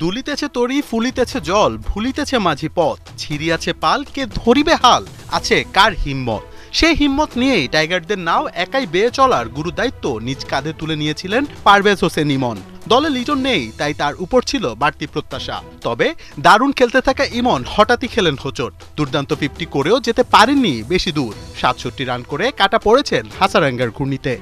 দুলিতেছে তরি ফুলিতেছে জল ভুলিতেছে মাঝি পথ ছিড়িয়াছে পাল কে ধরিবে হাল আছে কার হিম্মত। সেই হিম্মত নিয়েই টাইগারদের নাও একাই বেয়ে চলার গুরু দায়িত্ব নিজ কাঁধে তুলে নিয়েছিলেন পারভেজ হোসেন ইমন। দলে লিটন নেই, তাই তার উপর ছিল বাড়তি প্রত্যাশা। তবে দারুণ খেলতে থাকা ইমন হঠাৎই খেলেন হোঁচট। দুর্দান্ত 50 করেও যেতে পারেননি বেশি দূর। 67 রান করে কাটা পড়েছেন হাসারাঙ্গার ঘূর্ণিতে।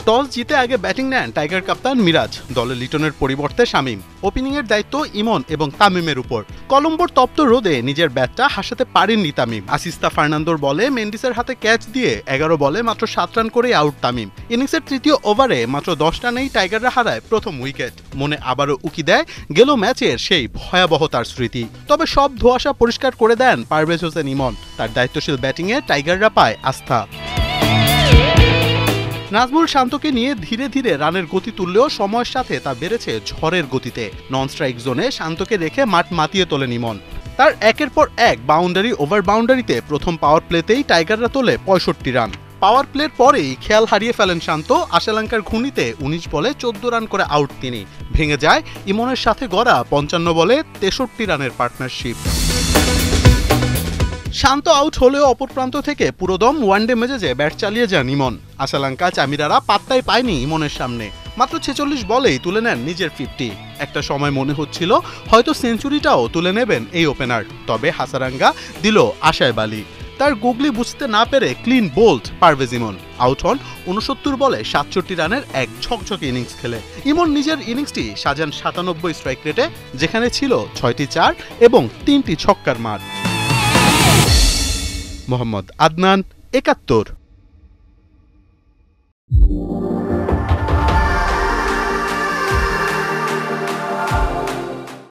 টস জিতে আগে ব্যাটিং নেন টাইগার কাপ্তান মিরাজ। দলে লিটনের পরিবর্তে শামীম। ওপেনিংয়ের দায়িত্ব ইমন এবং তামিমের উপর। কলম্বোর তপ্ত রোদে নিজের ব্যাটটা হাসাতে পারেননি তামিম। আসিস্তা ফার্নান্দোর বলে মেন্ডিসের হাতে ক্যাচ দিয়ে 11 বলে মাত্র 7 রান করেই আউট তামিম। ইনিংসের তৃতীয় ওভারে মাত্র 10 রানেই টাইগাররা হারায় প্রথম উইকেট। মনে আবারও উকি দেয় গেল ম্যাচের সেই ভয়াবহতার স্মৃতি। তবে সব ধোঁয়াশা পরিষ্কার করে দেন পারভেজ হোসেন ইমন। তার দায়িত্বশীল ব্যাটিংয়ে টাইগাররা পায় আস্থা। নাজমুল শান্তকে নিয়ে ধীরে ধীরে রানের গতি তুললেও সময়ের সাথে তা বেড়েছে ঝড়ের গতিতে। নন স্ট্রাইক জোনে শান্তকে রেখে মাঠ মাতিয়ে তোলেন ইমন। তার একের পর এক বাউন্ডারি ওভার বাউন্ডারিতে প্রথম পাওয়ার প্লেতেই টাইগাররা তোলে 65 রান। পাওয়ার প্লের পরেই খেয়াল হারিয়ে ফেলেন শান্ত। আশালঙ্কার ঘূর্ণিতে 19 বলে 14 রান করে আউট তিনি। ভেঙে যায় ইমনের সাথে গড়া 55 বলে 63 রানের পার্টনারশিপ। শান্ত আউট হলেও অপর প্রান্ত থেকে পুরোদম ওয়ানডে মেজাজে ব্যাট চালিয়ে যান ইমন। আশালঙ্কা চামিরারা পাত্তাই পায়নি ইমনের সামনে। মাত্র 46 বলেই তুলে নেন নিজের 50। একটা সময় মনে হচ্ছিল হয়তো সেঞ্চুরিটাও তুলে নেবেন এই ওপেনার। তবে হাসারাঙ্গা দিল আশায় বালি। তার গুগলি বুঝতে না পেরে ক্লিন বোল্ড পারভেজ ইমন। আউট হন 69 বলে 67 রানের এক ঝকঝকে ইনিংস খেলে। ইমন নিজের ইনিংসটি সাজান 97 স্ট্রাইক রেটে, যেখানে ছিল 6টি 4 এবং 3টি ছক্কার মার। মোহাম্মদ আদনান, 71।